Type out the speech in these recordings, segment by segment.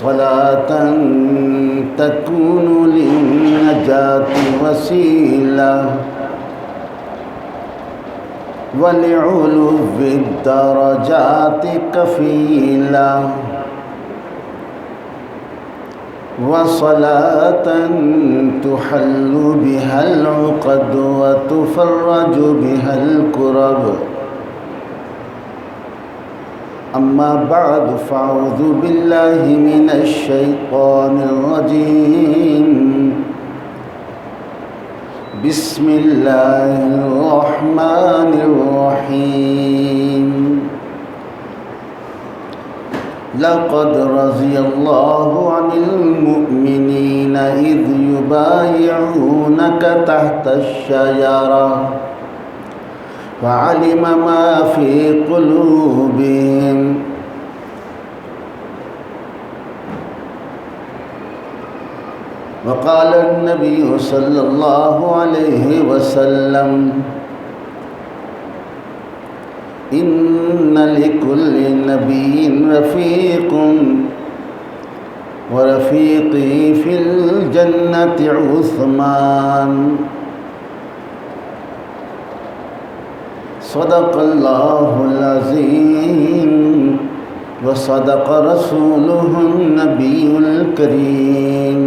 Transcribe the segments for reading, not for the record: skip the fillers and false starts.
صلاة تكون للنجاة وسيلة ولعلو الدرجات كفيلة وصلاة تحل بها العقد وتفرج بها الكرب أما بعد فأعوذ بالله من الشيطان الرجيم بسم الله الرحمن الرحيم لقد رضي الله عن المؤمنين إذ يبايعونك تحت الشجرة فعلم ما في قلوبهم وقال النبي صلى الله عليه وسلم إن لكل نبي رفيق ورفيقي في الجنة عثمان صدق الله العظيم وصدق رسوله النبي الكريم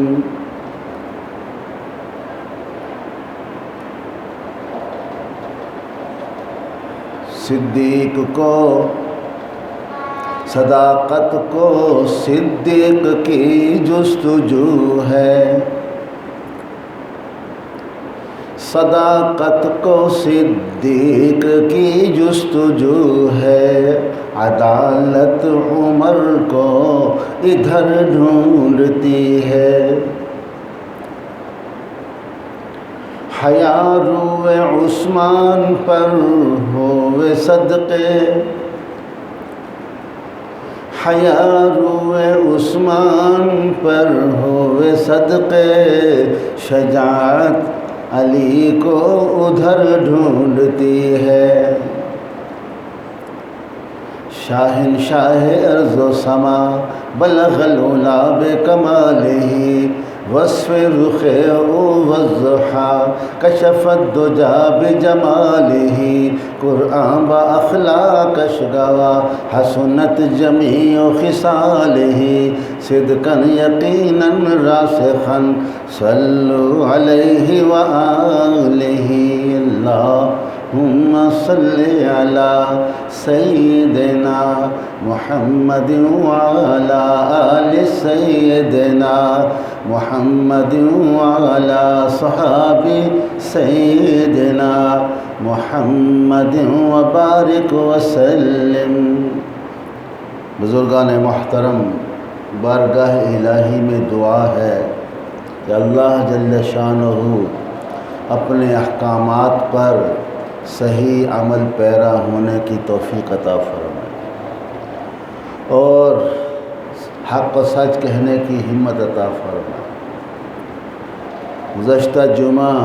صدیق کو صداقت کو صدیق کی جستجو ہے صداقت کو صدیق کی جستجو ہے عدالت عمر کو ادھر ڈھونڈتی ہے حیا روئے عثمان پر ہوئے صدقے حیا روئے عثمان پر ہوئے صدقے شجاعت علی کو ادھر ڈھونڈتی ہے شاہنشاہ ارض و سما بلغ العلا بکمالہ وصف رخ والضحى کشف الدجى بجمالہ قرآن باخلاق اشگوا حسنت جمیع خصالہ صدقا یقینا راسخا صلوا علیہ وآلہ اللہم صل علی سیدنا محمد وعلى آل سیدنا محمد وعلى صحاب سیدنا محمد وبارک وسلم۔ بزرگان محترم، بارگاہ الہی میں دعا ہے کہ اللہ جل شانہ اپنے احکامات پر صحیح عمل پیرا ہونے کی توفیق عطا فرمائے اور حق و سچ کہنے کی ہمت عطا فرمائے۔ گزشتہ جمعہ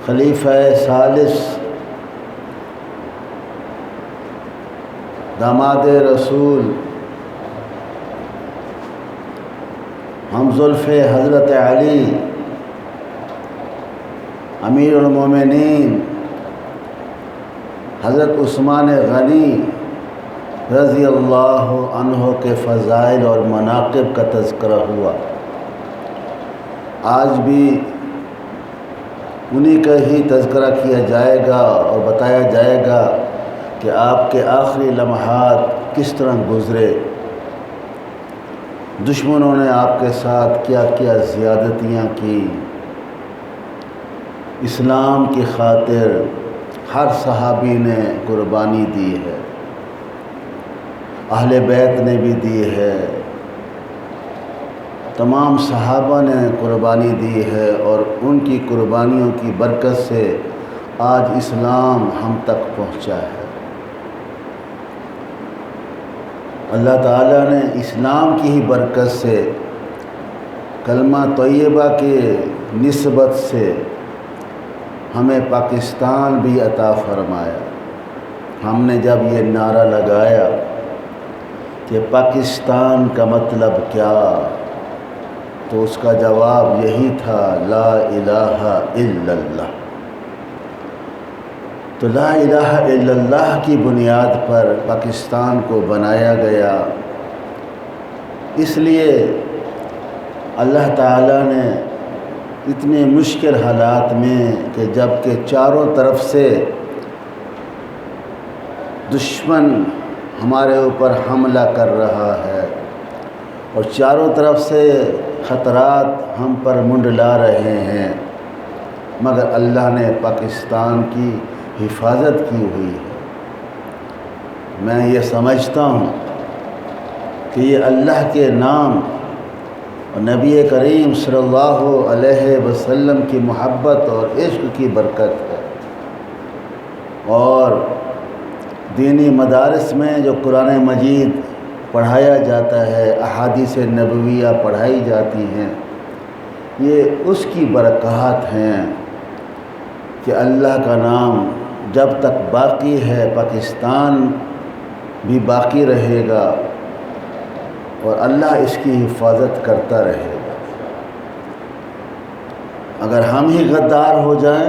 خلیفہ ثالث داماد رسول ہمزلف حضرت علی امیر المومنین حضرت عثمان غنی رضی اللہ عنہ کے فضائل اور مناقب کا تذکرہ ہوا۔ آج بھی انہی کا ہی تذکرہ کیا جائے گا اور بتایا جائے گا کہ آپ کے آخری لمحات کس طرح گزرے، دشمنوں نے آپ کے ساتھ کیا کیا زیادتیاں کی، اسلام کی خاطر ہر صحابی نے قربانی دی ہے، اہل بیت نے بھی دی ہے، تمام صحابہ نے قربانی دی ہے اور ان کی قربانیوں کی برکت سے آج اسلام ہم تک پہنچا ہے۔ اللہ تعالیٰ نے اسلام کی ہی برکت سے کلمہ طیبہ کے نسبت سے ہمیں پاکستان بھی عطا فرمایا۔ ہم نے جب یہ نعرہ لگایا کہ پاکستان کا مطلب کیا؟ تو اس کا جواب یہی تھا، لا الہ الا اللہ۔ تو لا الہ الا اللہ کی بنیاد پر پاکستان کو بنایا گیا۔ اس لیے اللہ تعالیٰ نے اتنے مشکل حالات میں کہ جب کہ چاروں طرف سے دشمن ہمارے اوپر حملہ کر رہا ہے اور چاروں طرف سے خطرات ہم پر منڈلا رہے ہیں، مگر اللہ نے پاکستان کی حفاظت کی ہوئی ہے۔ میں یہ سمجھتا ہوں کہ یہ اللہ کے نام اور نبی کریم صلی اللہ علیہ وسلم کی محبت اور عشق کی برکت ہے۔ اور دینی مدارس میں جو قرآن مجید پڑھایا جاتا ہے، احادیث نبویہ پڑھائی جاتی ہیں، یہ اس کی برکات ہیں کہ اللہ کا نام جب تک باقی ہے پاکستان بھی باقی رہے گا اور اللہ اس کی حفاظت کرتا رہے گا۔ اگر ہم ہی غدار ہو جائیں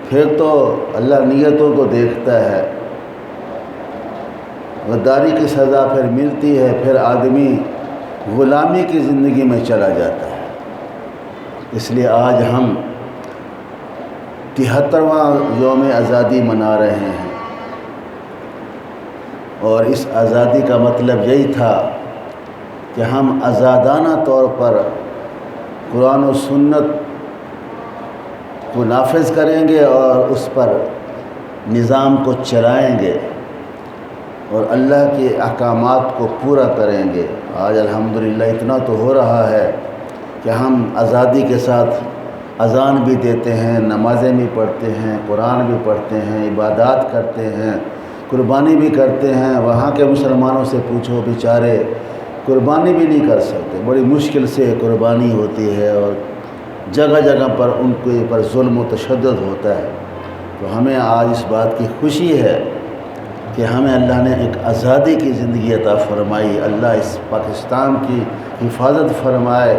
پھر تو اللہ نیتوں کو دیکھتا ہے، غداری کی سزا پھر ملتی ہے، پھر آدمی غلامی کی زندگی میں چلا جاتا ہے۔ اس لیے آج ہم 73واں یوم آزادی منا رہے ہیں، اور اس آزادی کا مطلب یہی تھا کہ ہم آزادانہ طور پر قرآن و سنت کو نافذ کریں گے اور اس پر نظام کو چلائیں گے اور اللہ کے احکامات کو پورا کریں گے۔ آج الحمدللہ اتنا تو ہو رہا ہے کہ ہم آزادی کے ساتھ اذان بھی دیتے ہیں، نمازیں بھی پڑھتے ہیں، قرآن بھی پڑھتے ہیں، عبادات کرتے ہیں، قربانی بھی کرتے ہیں۔ وہاں کے مسلمانوں سے پوچھو، بیچارے قربانی بھی نہیں کر سکتے، بڑی مشکل سے قربانی ہوتی ہے اور جگہ جگہ پر ان کے اوپر ظلم و تشدد ہوتا ہے۔ تو ہمیں آج اس بات کی خوشی ہے کہ ہمیں اللہ نے ایک آزادی کی زندگی عطا فرمائی۔ اللہ اس پاکستان کی حفاظت فرمائے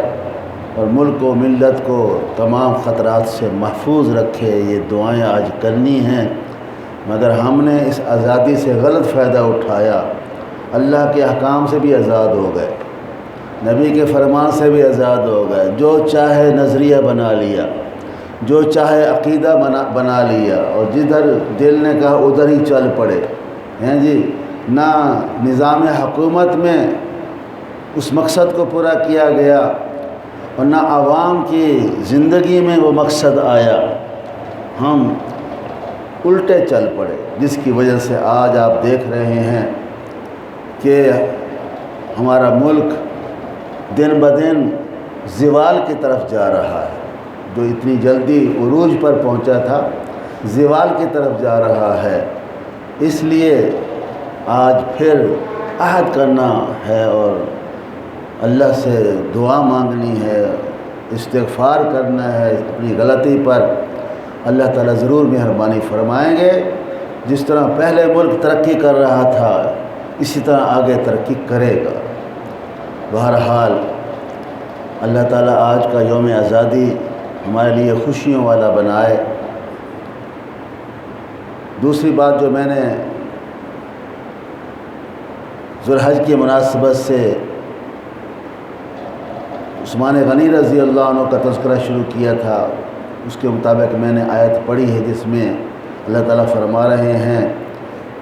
اور ملک و ملت کو تمام خطرات سے محفوظ رکھے، یہ دعائیں آج کرنی ہیں۔ مگر ہم نے اس آزادی سے غلط فائدہ اٹھایا، اللہ کے احکام سے بھی آزاد ہو گئے، نبی کے فرمان سے بھی آزاد ہو گئے، جو چاہے نظریہ بنا لیا، جو چاہے عقیدہ بنا لیا، اور جدھر دل نے کہا ادھر ہی چل پڑے ہیں جی۔ نہ نظام حکومت میں اس مقصد کو پورا کیا گیا اور نہ عوام کی زندگی میں وہ مقصد آیا، ہم الٹے چل پڑے، جس کی وجہ سے آج آپ دیکھ رہے ہیں کہ ہمارا ملک دن بدن زوال کی طرف جا رہا ہے۔ جو اتنی جلدی عروج پر پہنچا تھا، زوال کی طرف جا رہا ہے۔ اس لیے آج پھر عہد کرنا ہے اور اللہ سے دعا مانگنی ہے، استغفار کرنا ہے اپنی غلطی پر۔ اللہ تعالیٰ ضرور مہربانی فرمائیں گے۔ جس طرح پہلے ملک ترقی کر رہا تھا اسی طرح آگے ترقی کرے گا۔ بہرحال اللہ تعالیٰ آج کا یوم آزادی ہمارے لیے خوشیوں والا بنائے۔ دوسری بات جو میں نے ذوالحج کی مناسبت سے عثمان غنی رضی اللہ عنہ کا تذکرہ شروع کیا تھا، اس کے مطابق میں نے آیت پڑھی ہے جس میں اللہ تعالیٰ فرما رہے ہیں،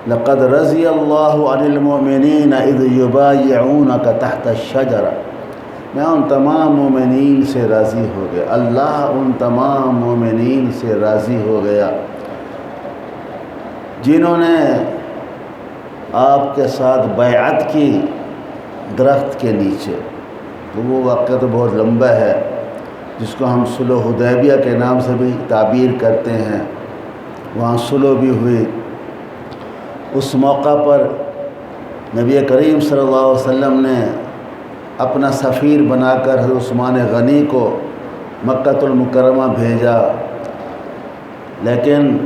لَقَدْ رَضِيَ اللَّهُ عَنِ الْمُؤْمِنِينَ إِذْ يُبَايِعُونَكَ تَحْتَ الشَّجَرَةِ۔ میں ان تمام مومنین سے راضی ہو گیا، اللہ ان تمام مومنین سے راضی ہو گیا جنہوں نے آپ کے ساتھ بیعت کی درخت کے نیچے۔ تو وہ واقعہ تو بہت لمبا ہے، جس کو ہم صلح حدیبیہ کے نام سے بھی تعبیر کرتے ہیں۔ وہاں صلح بھی ہوئی۔ اس موقع پر نبی کریم صلی اللہ علیہ وسلم نے اپنا سفیر بنا کر حضرت عثمان غنی کو مکہ المکرمہ بھیجا، لیکن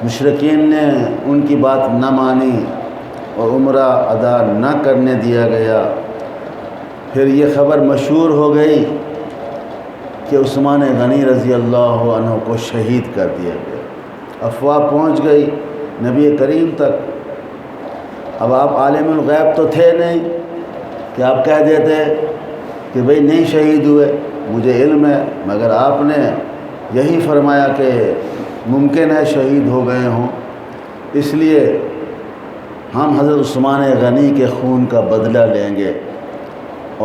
مشرکین نے ان کی بات نہ مانی اور عمرہ ادا نہ کرنے دیا گیا۔ پھر یہ خبر مشہور ہو گئی کہ عثمان غنی رضی اللہ عنہ کو شہید کر دیا گیا۔ افواہ پہنچ گئی نبی کریم تک۔ اب آپ عالم الغیب تو تھے نہیں کہ آپ کہہ دیتے کہ بھئی نہیں شہید ہوئے، مجھے علم ہے، مگر آپ نے یہی فرمایا کہ ممکن ہے شہید ہو گئے ہوں، اس لیے ہم حضرت عثمان غنی کے خون کا بدلہ لیں گے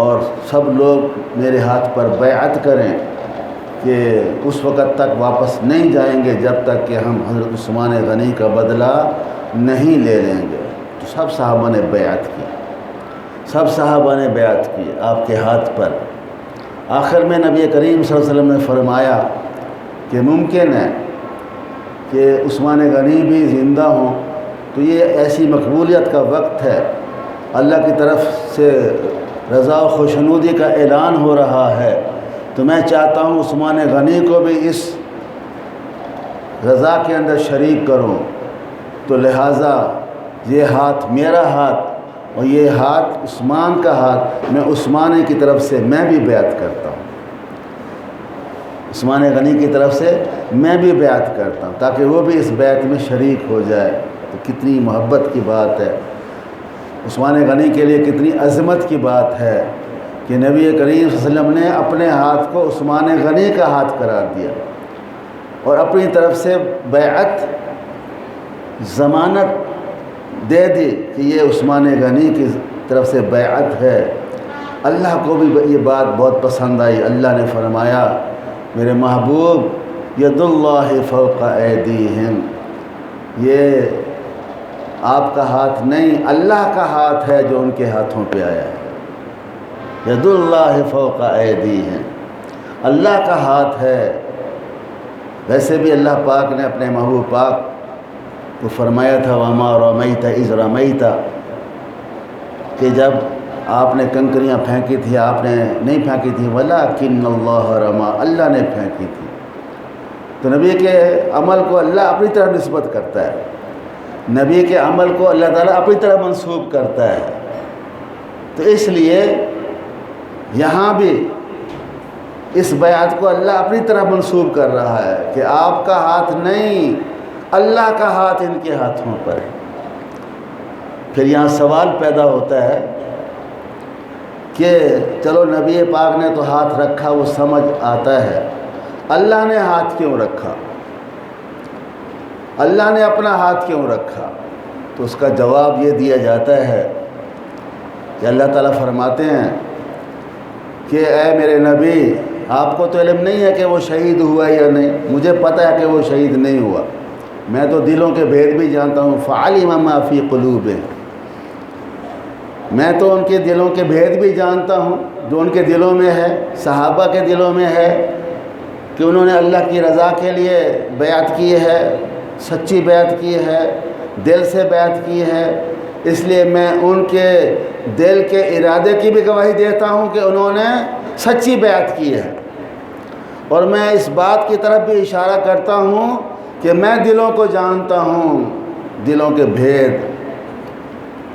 اور سب لوگ میرے ہاتھ پر بیعت کریں کہ اس وقت تک واپس نہیں جائیں گے جب تک کہ ہم حضرت عثمان غنی کا بدلہ نہیں لے لیں گے۔ تو سب صحابہ نے بیعت کی، سب صحابہ نے بیعت کی آپ کے ہاتھ پر۔ آخر میں نبی کریم صلی اللہ علیہ وسلم نے فرمایا کہ ممکن ہے کہ عثمان غنی بھی زندہ ہوں، تو یہ ایسی مقبولیت کا وقت ہے، اللہ کی طرف سے رضا و خوشنودی کا اعلان ہو رہا ہے، تو میں چاہتا ہوں عثمان غنی کو بھی اس رضا کے اندر شریک کروں، تو لہٰذا یہ ہاتھ میرا ہاتھ اور یہ ہاتھ عثمان کا ہاتھ، میں عثمان کی طرف سے میں بھی بیعت کرتا ہوں، عثمان غنی کی طرف سے میں بھی بیعت کرتا ہوں تاکہ وہ بھی اس بیعت میں شریک ہو جائے۔ تو کتنی محبت کی بات ہے، عثمان غنی کے لیے کتنی عظمت کی بات ہے کہ نبی کریم صلی اللہ علیہ وسلم نے اپنے ہاتھ کو عثمان غنی کا ہاتھ قرار دیا اور اپنی طرف سے بیعت ضمانت دے دی کہ یہ عثمان غنی کی طرف سے بیعت ہے۔ اللہ کو بھی یہ بات بہت پسند آئی، اللہ نے فرمایا میرے محبوب ید اللہ فوق ایدیہم، یہ آپ کا ہاتھ نہیں، اللہ کا ہاتھ ہے جو ان کے ہاتھوں پہ آیا ہے۔ ید اللہ فوق ایدیہم، اللہ کا ہاتھ ہے۔ ویسے بھی اللہ پاک نے اپنے محبوب پاک کو فرمایا تھا وما رمیت اذ رمیت، کہ جب آپ نے کنکریاں پھینکی تھی آپ نے نہیں پھینکی تھی، ولکن اللہ رما، اللہ نے پھینکی تھی۔ تو نبی کے عمل کو اللہ اپنی طرف نسبت کرتا ہے، نبی کے عمل کو اللہ تعالیٰ اپنی طرف منسوب کرتا ہے۔ تو اس لیے یہاں بھی اس بیعت کو اللہ اپنی طرف منسوب کر رہا ہے کہ آپ کا ہاتھ نہیں، اللہ کا ہاتھ ان کے ہاتھوں پر ہے۔ پھر یہاں سوال پیدا ہوتا ہے کہ چلو نبی پاک نے تو ہاتھ رکھا، وہ سمجھ آتا ہے، اللہ نے ہاتھ کیوں رکھا، اللہ نے اپنا ہاتھ کیوں رکھا؟ تو اس کا جواب یہ دیا جاتا ہے کہ اللہ تعالیٰ فرماتے ہیں کہ اے میرے نبی، آپ کو تو علم نہیں ہے کہ وہ شہید ہوا یا نہیں، مجھے پتہ ہے کہ وہ شہید نہیں ہوا، میں تو دلوں کے بھید بھی جانتا ہوں، فعلم ما فی قلوبہم، میں تو ان کے دلوں کے بھید بھی جانتا ہوں جو ان کے دلوں میں ہے، صحابہ کے دلوں میں ہے کہ انہوں نے اللہ کی رضا کے لیے بیعت کی ہے، سچی بیعت کی ہے، دل سے بیعت کی ہے، اس لیے میں ان کے دل کے ارادے کی بھی گواہی دیتا ہوں کہ انہوں نے سچی بیعت کی ہے، اور میں اس بات کی طرف بھی اشارہ کرتا ہوں کہ میں دلوں کو جانتا ہوں، دلوں کے بھید،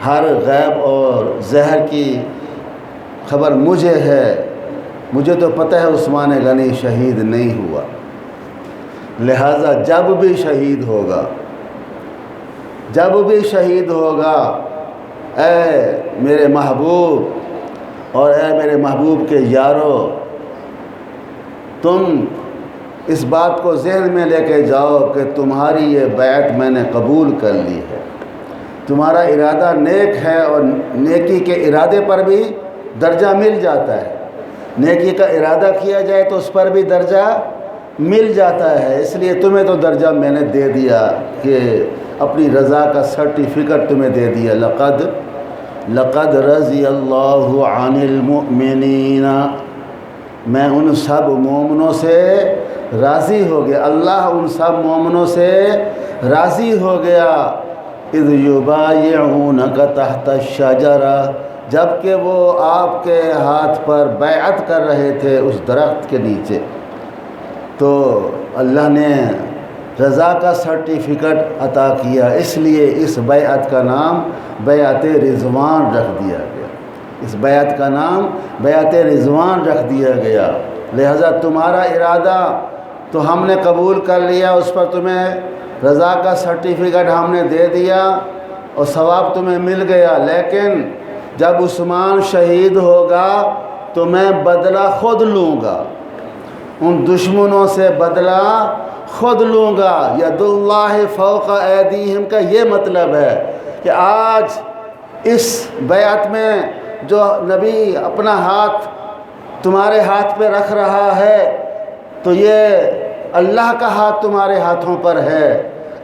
ہر غیب اور زہر کی خبر مجھے ہے، مجھے تو پتہ ہے عثمان غنی شہید نہیں ہوا، لہٰذا جب بھی شہید ہوگا، جب بھی شہید ہوگا، اے میرے محبوب اور اے میرے محبوب کے یارو، تم اس بات کو ذہن میں لے کے جاؤ کہ تمہاری یہ بیعت میں نے قبول کر لی ہے، تمہارا ارادہ نیک ہے اور نیکی کے ارادے پر بھی درجہ مل جاتا ہے، نیکی کا ارادہ کیا جائے تو اس پر بھی درجہ مل جاتا ہے، اس لیے تمہیں تو درجہ میں نے دے دیا کہ اپنی رضا کا سرٹیفکیٹ تمہیں دے دیا، لقد رضی اللہ عن المؤمنین، میں ان سب مومنوں سے راضی ہو گیا، اللہ ان سب مومنوں سے راضی ہو گیا، اذ یبایعونک تحت الشجرہ، جب کہ وہ آپ کے ہاتھ پر بیعت کر رہے تھے اس درخت کے نیچے۔ تو اللہ نے رضا کا سرٹیفکیٹ عطا کیا، اس لیے اس بیعت کا نام بیعت رضوان رکھ دیا گیا، اس بیعت کا نام بیعت رضوان رکھ دیا گیا۔ لہذا تمہارا ارادہ تو ہم نے قبول کر لیا، اس پر تمہیں رضا کا سرٹیفکیٹ ہم نے دے دیا اور ثواب تمہیں مل گیا، لیکن جب عثمان شہید ہوگا تو میں بدلہ خود لوں گا، ان دشمنوں سے بدلہ خود لوں گا۔ ید اللہ فوق ایدیہم کا یہ مطلب ہے کہ آج اس بیعت میں جو نبی اپنا ہاتھ تمہارے ہاتھ پہ رکھ رہا ہے تو یہ اللہ کا ہاتھ تمہارے ہاتھوں پر ہے،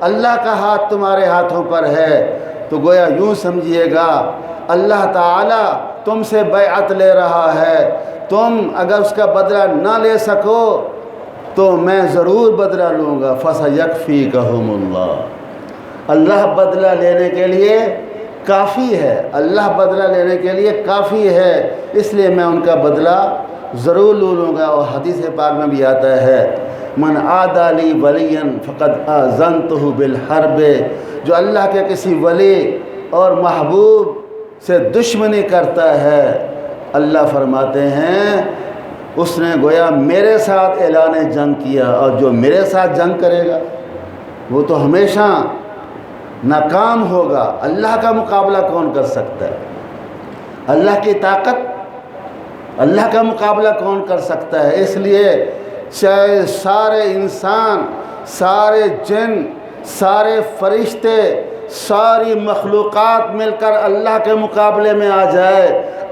اللہ کا ہاتھ تمہارے ہاتھوں پر ہے۔ تو گویا یوں سمجھیے گا اللہ تعالیٰ تم سے بیعت لے رہا ہے، تم اگر اس کا بدلہ نہ لے سکو تو میں ضرور بدلہ لوں گا۔ فَسَيَكْفِيكَهُمُ اللَّهُ، اللہ بدلہ لینے کے لیے کافی ہے، اللہ بدلہ لینے کے لیے کافی ہے، اس لیے میں ان کا بدلہ ضرور لوں گا۔ اور حدیث پاک میں بھی آتا ہے من عادى لي وليا فقد آذنته بالحرب، جو اللہ کے کسی ولی اور محبوب سے دشمنی کرتا ہے، اللہ فرماتے ہیں اس نے گویا میرے ساتھ اعلان جنگ کیا، اور جو میرے ساتھ جنگ کرے گا وہ تو ہمیشہ ناکام ہوگا۔ اللہ کا مقابلہ کون کر سکتا ہے؟ اللہ کی طاقت، اللہ کا مقابلہ کون کر سکتا ہے؟ اس لیے چاہے سارے انسان، سارے جن، سارے فرشتے، ساری مخلوقات مل کر اللہ کے مقابلے میں آ جائے،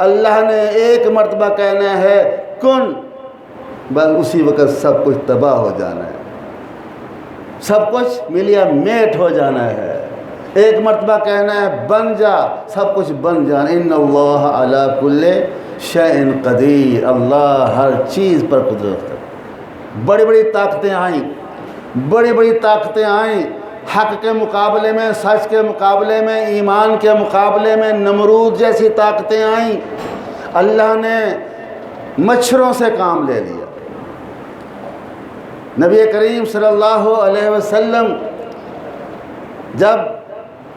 اللہ نے ایک مرتبہ کہنا ہے کن، بس اسی وقت سب کچھ تباہ ہو جانا ہے، سب کچھ ملیا میٹ ہو جانا ہے۔ ایک مرتبہ کہنا ہے بن جا، سب کچھ بن جانا۔ ان اللہ علی کل شیء قدیر، اللہ ہر چیز پر قدرت ہے۔ بڑی بڑی طاقتیں آئیں، بڑی بڑی طاقتیں آئیں، حق کے مقابلے میں، سچ کے مقابلے میں، ایمان کے مقابلے میں نمرود جیسی طاقتیں آئیں، اللہ نے مچھروں سے کام لے لیا۔ نبی کریم صلی اللہ علیہ وسلم جب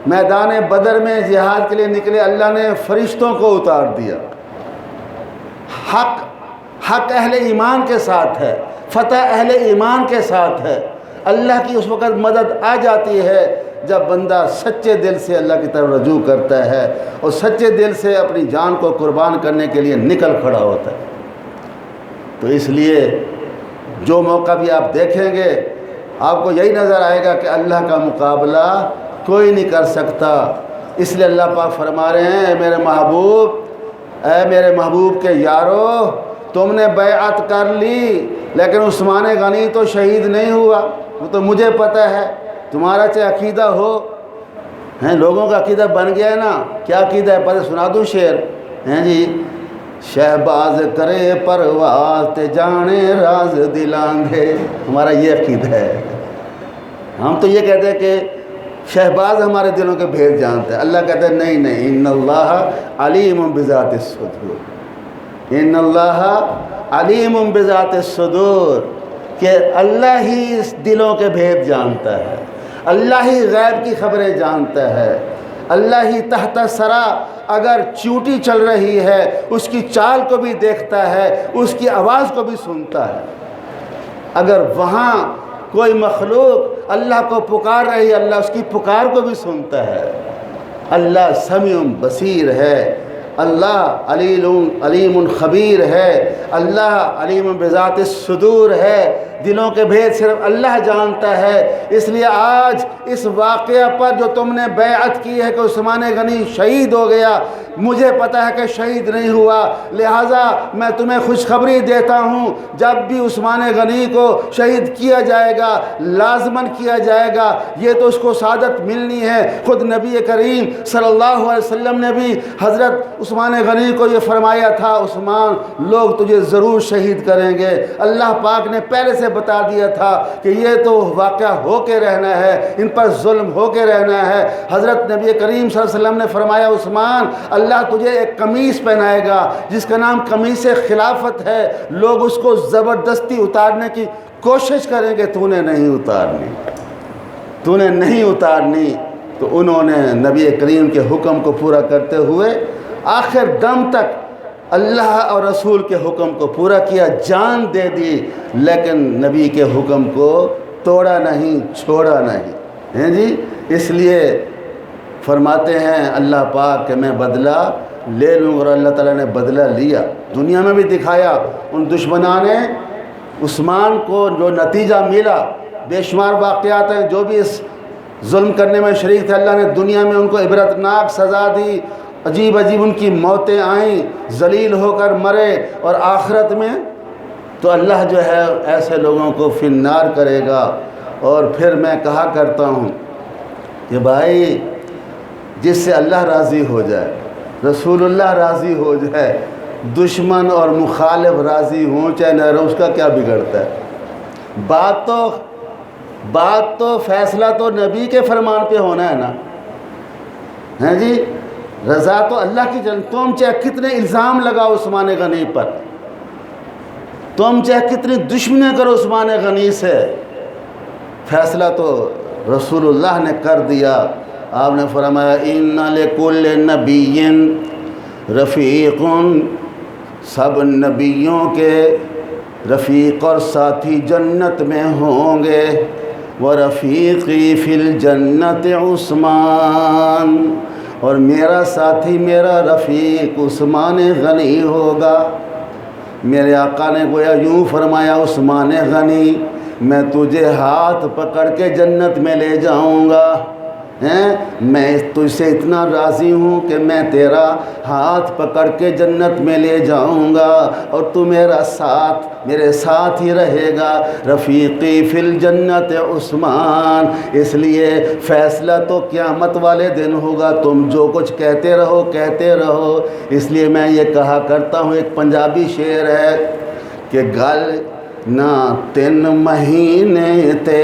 میدان بدر میں جہاد کے لیے نکلے، اللہ نے فرشتوں کو اتار دیا۔ حق اہل ایمان کے ساتھ ہے، فتح اہل ایمان کے ساتھ ہے۔ اللہ کی اس وقت مدد آ جاتی ہے جب بندہ سچے دل سے اللہ کی طرف رجوع کرتا ہے اور سچے دل سے اپنی جان کو قربان کرنے کے لیے نکل کھڑا ہوتا ہے۔ تو اس لیے جو موقع بھی آپ دیکھیں گے آپ کو یہی نظر آئے گا کہ اللہ کا مقابلہ کوئی نہیں کر سکتا۔ اس لیے اللہ پاک فرما رہے ہیں اے میرے محبوب کے یارو، تم نے بیعت کر لی لیکن عثمان غنی تو شہید نہیں ہوا، وہ تو مجھے پتہ ہے۔ تمہارا چاہے عقیدہ ہو، لوگوں کا عقیدہ بن گیا ہے نا، کیا عقیدہ ہے؟ پتہ سنا دوں شعر، جی شہباز کرے پرواز تے جانے راز دلاندھے، ہمارا یہ عقیدہ ہے۔ ہم تو یہ کہتے ہیں کہ شہباز ہمارے دلوں کے بھید جانتا ہے، اللہ کہتا ہے نہیں، ان اللہ علیم بذات الصدور، ان اللہ علیم بذات الصدور، کہ اللہ ہی اس دلوں کے بھید جانتا ہے، اللہ ہی غیب کی خبریں جانتا ہے، اللہ ہی تحت سرا اگر چیوٹی چل رہی ہے اس کی چال کو بھی دیکھتا ہے، اس کی آواز کو بھی سنتا ہے۔ اگر وہاں کوئی مخلوق اللہ کو پکار رہی ہے، اللہ اس کی پکار کو بھی سنتا ہے۔ اللہ سمیع بصیر ہے، اللہ علیم خبیر ہے، اللہ علیم بذات الصدور ہے، دلوں کے بھید صرف اللہ جانتا ہے۔ اس لیے آج اس واقعہ پر جو تم نے بیعت کی ہے کہ عثمان غنی شہید ہو گیا، مجھے پتہ ہے کہ شہید نہیں ہوا، لہٰذا میں تمہیں خوشخبری دیتا ہوں جب بھی عثمان غنی کو شہید کیا جائے گا، لازماً کیا جائے گا، یہ تو اس کو سعادت ملنی ہے۔ خود نبی کریم صلی اللہ علیہ وسلم نے بھی حضرت عثمان غنی کو یہ فرمایا تھا، عثمان لوگ تجھے ضرور شہید کریں گے۔ اللہ پاک نے پہلے سے بتا دیا تھا کہ یہ تو واقعہ ہو کے رہنا ہے، ان پر ظلم ہو کے رہنا ہے۔ حضرت نبی کریم صلی اللہ علیہ وسلم نے فرمایا عثمان اللہ تجھے ایک قمیص پہنائے گا جس کا نام قمیص خلافت ہے، لوگ اس کو زبردستی اتارنے کی کوشش کریں گے، تو نے نہیں اتارنی۔ تو نے نہیں اتارنی۔ تو انہوں نے نبی کریم کے حکم کو پورا کرتے ہوئے آخر دم تک اللہ اور رسول کے حکم کو پورا کیا، جان دے دی، لیکن نبی کے حکم کو توڑا نہیں، چھوڑا نہیں، ہیں جی۔ اس لیے فرماتے ہیں اللہ پاک کہ میں بدلہ لے لوں، اور اللہ تعالیٰ نے بدلہ لیا، دنیا میں بھی دکھایا۔ ان دشمنان نے عثمان کو جو نتیجہ ملا، بے شمار واقعات ہیں، جو بھی اس ظلم کرنے میں شریک تھے، اللہ نے دنیا میں ان کو عبرتناک سزا دی، عجیب عجیب ان کی موتیں آئیں، ذلیل ہو کر مرے، اور آخرت میں تو اللہ جو ہے ایسے لوگوں کو فی النار کرے گا۔ اور پھر میں کہا کرتا ہوں کہ بھائی جس سے اللہ راضی ہو جائے، رسول اللہ راضی ہو جائے، دشمن اور مخالف راضی ہوں چاہے نہ رہو، اس کا کیا بگڑتا ہے؟ بات تو فیصلہ تو نبی کے فرمان پہ ہونا ہے نا، ہیں جی۔ رضا تو اللہ کی تم چاہے کتنے الزام لگاؤ عثمان غنی پر، تم چاہے کتنی دشمنی کرو عثمان غنی سے، فیصلہ تو رسول اللہ نے کر دیا۔ آپ نے فرمایا ان لکل نبی رفیق، سب نبیوں کے رفیق اور ساتھی جنت میں ہوں گے، ورفیقی فی الجنت عثمان، اور میرا ساتھی میرا رفیق عثمان غنی ہوگا۔ میرے آقا نے گویا یوں فرمایا عثمان غنی میں تجھے ہاتھ پکڑ کے جنت میں لے جاؤں گا، میں تجھ سے اتنا راضی ہوں کہ میں تیرا ہاتھ پکڑ کے جنت میں لے جاؤں گا، اور تو میرے ساتھ ہی رہے گا، رفیقی فی الجنت عثمان۔ اس لیے فیصلہ تو قیامت والے دن ہوگا، تم جو کچھ کہتے رہو۔ اس لیے میں یہ کہا کرتا ہوں، ایک پنجابی شعر ہے کہ گل نہ 3 مہینے تے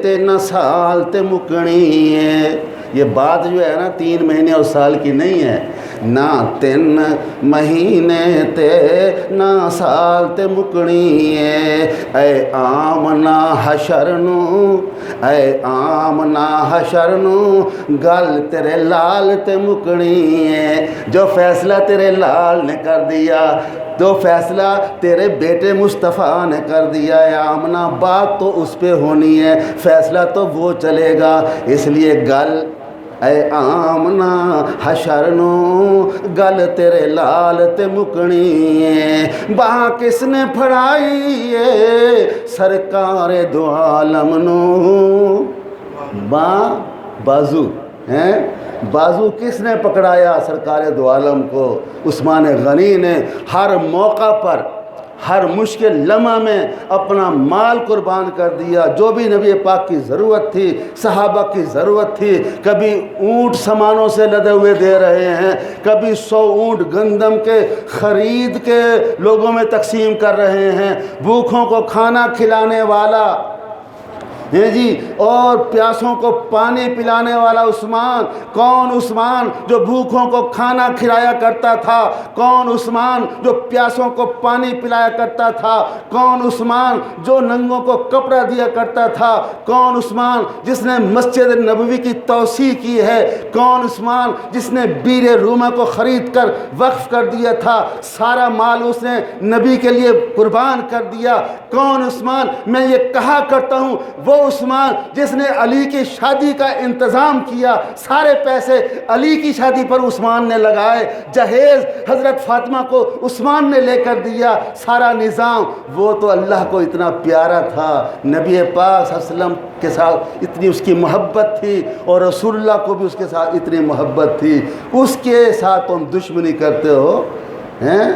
3 سال تے مکنی ہے۔ یہ بات جو ہے نا 3 مہینے اور سال کی نہیں ہے، نہ 3 مہینے تے نہ سال تے مکنی ہے، اے آمنا حشر نو، اے آمنا حشر نو، گل تیرے لال تے مکنی ہے۔ جو فیصلہ تیرے لال نے کر دیا، تو فیصلہ تیرے بیٹے مصطفیٰ نے کر دیا ہے آمنہ، بات تو اس پہ ہونی ہے، فیصلہ تو وہ چلے گا۔ اس لیے گل اے آمنہ حشر نو، گل تیرے لال تے مکنی ہے، باں کس نے پھڑائی ہے سرکار دو عالم نو، باں بازو ہیں، بازو کس نے پکڑایا سرکار دو عالم کو؟ عثمان غنی نے ہر موقع پر، ہر مشکل لمحہ میں اپنا مال قربان کر دیا، جو بھی نبی پاک کی ضرورت تھی، صحابہ کی ضرورت تھی، کبھی اونٹ سامانوں سے لدے ہوئے دے رہے ہیں، کبھی 100 اونٹ گندم کے خرید کے لوگوں میں تقسیم کر رہے ہیں، بھوکھوں کو کھانا کھلانے والا ہیں جی، اور پیاسوں کو پانی پلانے والا عثمان۔ کون عثمان جو بھوکھوں کو کھانا کھلایا کرتا تھا؟ کون عثمان جو پیاسوں کو پانی پلایا کرتا تھا؟ کون عثمان جو ننگوں کو کپڑا دیا کرتا تھا؟ کون عثمان جس نے مسجد نبوی کی توسیع کی ہے؟ کون عثمان جس نے بیر رومہ کو خرید کر وقف کر دیا تھا؟ سارا مال اس نے نبی کے لیے قربان کر دیا۔ کون عثمان؟ میں یہ کہا کرتا ہوں وہ عثمان جس نے علی کی شادی کا انتظام کیا، سارے پیسے علی کی شادی پر عثمان نے لگائے، جہیز حضرت فاطمہ کو عثمان نے لے کر دیا، سارا نظام۔ وہ تو اللہ کو اتنا پیارا تھا، نبی پاک صلی اللہ علیہ وسلم کے ساتھ اتنی اس کی محبت تھی، اور رسول اللہ کو بھی اس کے ساتھ اتنی محبت تھی، اس کے ساتھ تم دشمنی کرتے ہو ہیں؟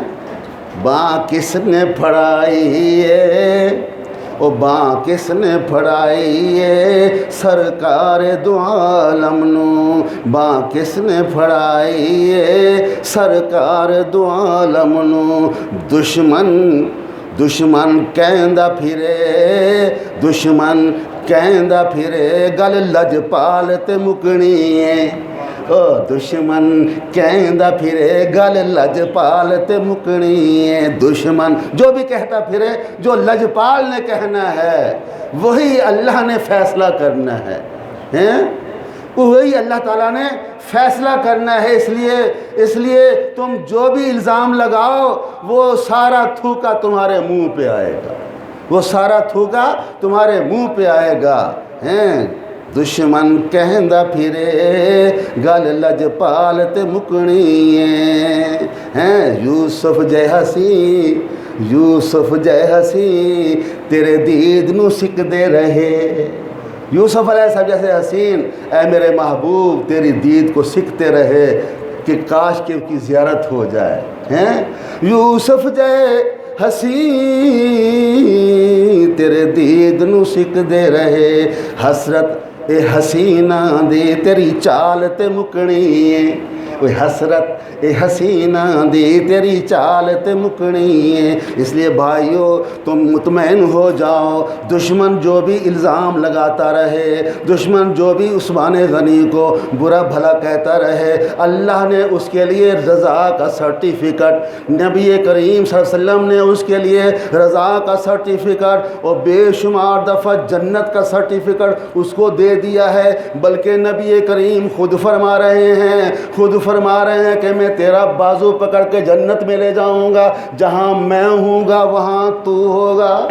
باں کس نے پھڑائی ہے، او باں کس نے پھڑائی ہے سرکار دو عالم نو، باں کس نے پھڑائی ہے سرکار دو عالم نو، دشمن کہندا پھرے، دشمن کہندا پھرے، گل لجپال تے مکنی ہے، او دشمن کہندا پھرے گل لجپال تے مکنی ہے۔ دشمن جو بھی کہتا پھرے، جو لجپال نے کہنا ہے وہی اللہ نے فیصلہ کرنا ہے، وہی اللہ تعالیٰ نے فیصلہ کرنا ہے۔ اس لیے تم جو بھی الزام لگاؤ وہ سارا تھوکا تمہارے منہ پہ آئے گا، وہ سارا تھوکا تمہارے منہ پہ آئے گا۔ دشمن کہندا پھرے گل لجپال تے مکنی ہے۔ یوسف جے حسین، یوسف جے حسین تیرے دید نو سکدے رہے۔ یوسف علیہ السلام جیسے حسین اے میرے محبوب تیری دید کو سکھتے رہے کہ کاش کہ کی زیارت ہو جائے۔ یوسف جے حسین تیرے دید نو سکدے رہے، حسرت اے حسینہ دی تیری چال تے مکنی ہے۔ حسرت اے حسینہ دی تیری چال تے مکنی ہے۔ اس لیے بھائیو تم مطمئن ہو جاؤ، دشمن جو بھی الزام لگاتا رہے، دشمن جو بھی عثمان غنی کو برا بھلا کہتا رہے، اللہ نے اس کے لیے رضا کا سرٹیفکیٹ، نبی کریم صلی اللہ علیہ وسلم نے اس کے لیے رضا کا سرٹیفکیٹ اور بے شمار دفعہ جنت کا سرٹیفکیٹ اس کو دے دیا ہے۔ بلکہ نبی کریم خود فرما رہے ہیں کہ میں تیرا بازو پکڑ کے جنت میں لے جاؤں گا، جہاں میں ہوں گا وہاں تو ہوگا،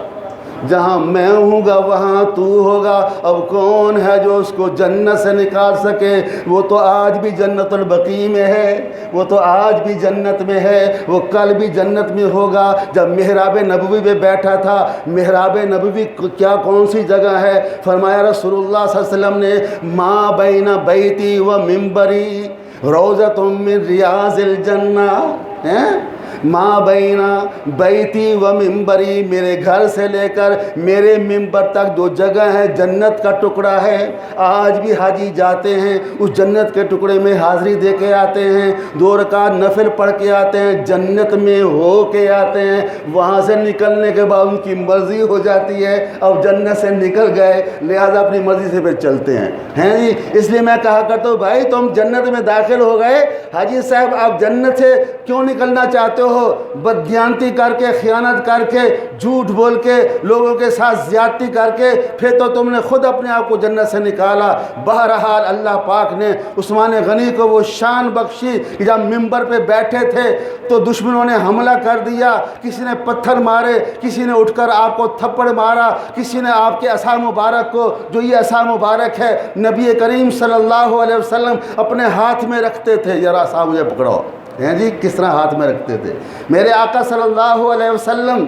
جہاں میں ہوں گا وہاں تو ہوگا۔ اب کون ہے جو اس کو جنت سے نکال سکے؟ وہ تو آج بھی جنت البقیع میں ہے، وہ تو آج بھی جنت میں ہے، وہ کل بھی جنت میں ہوگا۔ جب محراب نبوی میں بیٹھا تھا، محراب نبوی کیا کون سی جگہ ہے؟ فرمایا رسول اللہ صلی اللہ علیہ وسلم نے ما بین بیتی و منبری روضۃ من ریاض الجنہ، ما بین بیتی و منبری، میرے گھر سے لے کر میرے منبر تک جو جگہ ہے جنت کا ٹکڑا ہے۔ آج بھی حاجی جاتے ہیں اس جنت کے ٹکڑے میں حاضری دے کے آتے ہیں، 2 رکعت نفل پڑھ کے آتے ہیں، جنت میں ہو کے آتے ہیں۔ وہاں سے نکلنے کے بعد ان کی مرضی ہو جاتی ہے، اب جنت سے نکل گئے لہذا اپنی مرضی سے پھر چلتے ہیں جی۔ اس لیے میں کہا کرتا ہوں بھائی تم جنت میں داخل ہو گئے، حاجی صاحب آپ جنت سے کیوں نکلنا چاہتے ہو؟ بددیانتی کر کے، خیانت کر کے، جھوٹ بول کے، لوگوں کے ساتھ زیادتی کر کے، پھر تو تم نے خود اپنے آپ کو جنت سے نکالا۔ بہرحال اللہ پاک نے عثمان غنی کو وہ شان بخشی کہ جب منبر پہ بیٹھے تھے تو دشمنوں نے حملہ کر دیا، کسی نے پتھر مارے، کسی نے اٹھ کر آپ کو تھپڑ مارا، کسی نے آپ کے عصا مبارک کو، جو یہ عصا مبارک ہے نبی کریم صلی اللہ علیہ وسلم اپنے ہاتھ میں رکھتے تھے، ذرا سا مجھے پکڑو جی کس طرح ہاتھ میں رکھتے تھے۔ میرے آقا صلی اللہ علیہ وسلم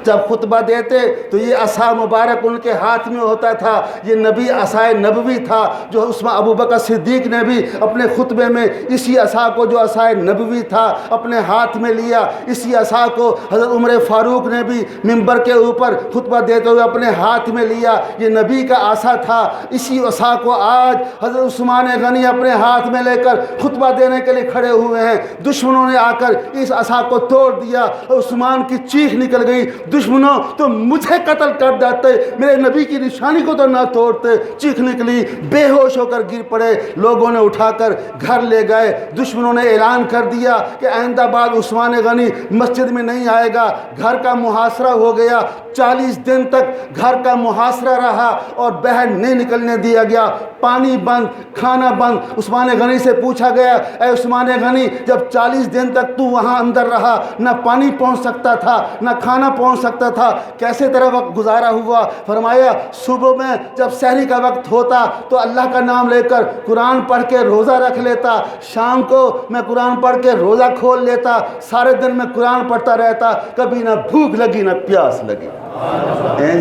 جب خطبہ دیتے تو یہ عصا مبارک ان کے ہاتھ میں ہوتا تھا، یہ نبی عصائے نبوی تھا جو عثمان ابو بکر صدیق نے بھی اپنے خطبے میں اسی عصا کو جو عصائے نبوی تھا اپنے ہاتھ میں لیا۔ اسی عصا کو حضرت عمر فاروق نے بھی منبر کے اوپر خطبہ دیتے ہوئے اپنے ہاتھ میں لیا، یہ نبی کا عصا تھا۔ اسی عصا کو آج حضرت عثمان غنی اپنے ہاتھ میں لے کر خطبہ دینے کے لیے کھڑے ہوئے ہیں۔ دشمنوں نے آ کر اس عصا کو توڑ دیا، عثمان کی چیخ نکل گئی، دشمنوں تو مجھے قتل کر دیتے، میرے نبی کی نشانی کو تو نہ توڑتے۔ چیخ نکلی، بے ہوش ہو کر گر پڑے، لوگوں نے اٹھا کر گھر لے گئے۔ دشمنوں نے اعلان کر دیا کہ آئندہ بعد عثمان غنی مسجد میں نہیں آئے گا۔ گھر کا محاصرہ ہو گیا، 40 دن تک گھر کا محاصرہ رہا اور باہر نہیں نکلنے دیا گیا، پانی بند، کھانا بند۔ عثمان غنی سے پوچھا گیا اے عثمان غنی جب 40 دن تک تو وہاں اندر رہا، نہ پانی پہنچ سکتا تھا نہ کھانا پہنچ سکتا تھا، کیسے طرح وقت گزارا ہوا؟ فرمایا صبح میں جب سحری کا وقت ہوتا تو اللہ کا نام لے کر قرآن پڑھ کے روزہ رکھ لیتا، شام کو میں قرآن پڑھ کے روزہ کھول لیتا، سارے دن میں قرآن پڑھتا رہتا، کبھی نہ بھوک لگی نہ پیاس لگی۔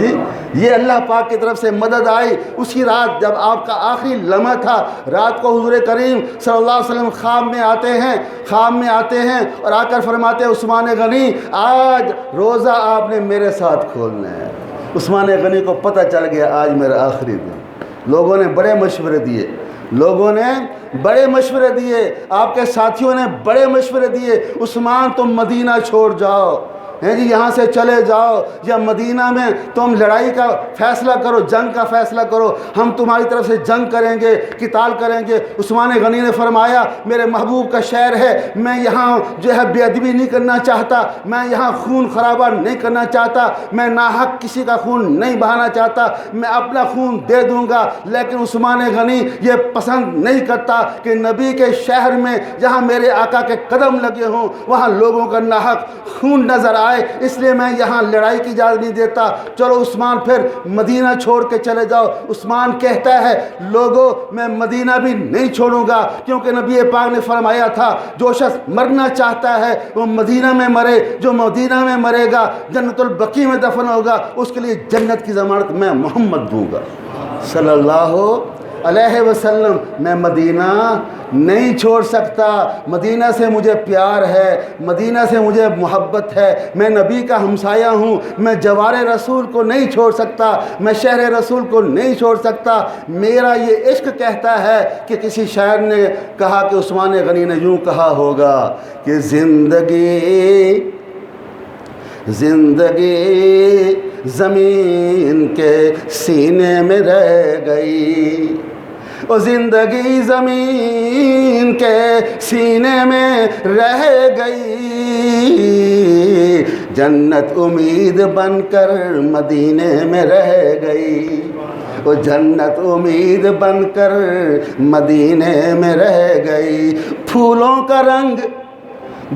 جی یہ اللہ پاک کی طرف سے مدد آئی۔ اسی رات جب آپ کا آخری لمحہ تھا، رات کو حضور کریم صلی اللہ علیہ وسلم خواب میں آتے ہیں اور آ کر فرماتے ہیں عثمان غنی آج روزہ آپ نے میرے ساتھ کھولنا ہے۔ عثمان غنی کو پتہ چل گیا آج میرا آخری دن۔ لوگوں نے بڑے مشورے دیے، آپ کے ساتھیوں نے بڑے مشورے دیے، عثمان تم مدینہ چھوڑ جاؤ، ہیں جی یہاں سے چلے جاؤ، یا مدینہ میں تم لڑائی کا فیصلہ کرو، جنگ کا فیصلہ کرو، ہم تمہاری طرف سے جنگ کریں گے، قتال کریں گے۔ عثمان غنی نے فرمایا میرے محبوب کا شہر ہے، میں یہاں جو ہے بے ادبی نہیں کرنا چاہتا، میں یہاں خون خرابہ نہیں کرنا چاہتا، میں ناحق کسی کا خون نہیں بہانا چاہتا، میں اپنا خون دے دوں گا۔ لیکن عثمان غنی یہ پسند نہیں کرتا کہ نبی کے شہر میں جہاں میرے آقا کے قدم لگے ہوں وہاں لوگوں کا ناحق خون نظر آئے، اس لیے میں یہاں لڑائی کی اجازت نہیں دیتا۔ چلو عثمان پھر مدینہ چھوڑ کے چلے جاؤ۔ عثمان کہتا ہے لوگوں میں مدینہ بھی نہیں چھوڑوں گا، کیونکہ نبی پاک نے فرمایا تھا جو شخص مرنا چاہتا ہے وہ مدینہ میں مرے، جو مدینہ میں مرے گا جنت البقیع میں دفن ہوگا، اس کے لیے جنت کی ضمانت میں محمد دوں گا صلی اللہ علیہ وسلم۔ میں مدینہ نہیں چھوڑ سکتا، مدینہ سے مجھے پیار ہے، مدینہ سے مجھے محبت ہے، میں نبی کا ہمسایہ ہوں، میں جوار رسول کو نہیں چھوڑ سکتا، میں شہر رسول کو نہیں چھوڑ سکتا۔ میرا یہ عشق کہتا ہے کہ کسی شاعر نے کہا کہ عثمان غنی نے یوں کہا ہوگا کہ زندگی زمین کے سینے میں رہ گئی، وہ زندگی زمین کے سینے میں رہ گئی، جنت امید بن کر مدینے میں رہ گئی، وہ جنت امید بن کر مدینے میں رہ گئی۔ پھولوں کا رنگ،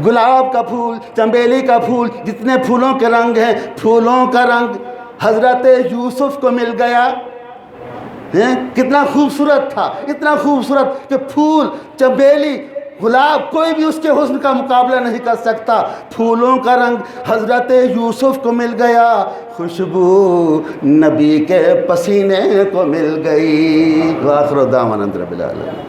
گلاب کا پھول، چنبیلی کا پھول، جتنے پھولوں کے رنگ ہیں، پھولوں کا رنگ حضرت یوسف کو مل گیا۔ کتنا خوبصورت تھا، اتنا خوبصورت کہ پھول، چنبیلی، گلاب، کوئی بھی اس کے حسن کا مقابلہ نہیں کر سکتا۔ پھولوں کا رنگ حضرت یوسف کو مل گیا، خوشبو نبی کے پسینے کو مل گئی۔ وآخر دعوانا رب العالمین۔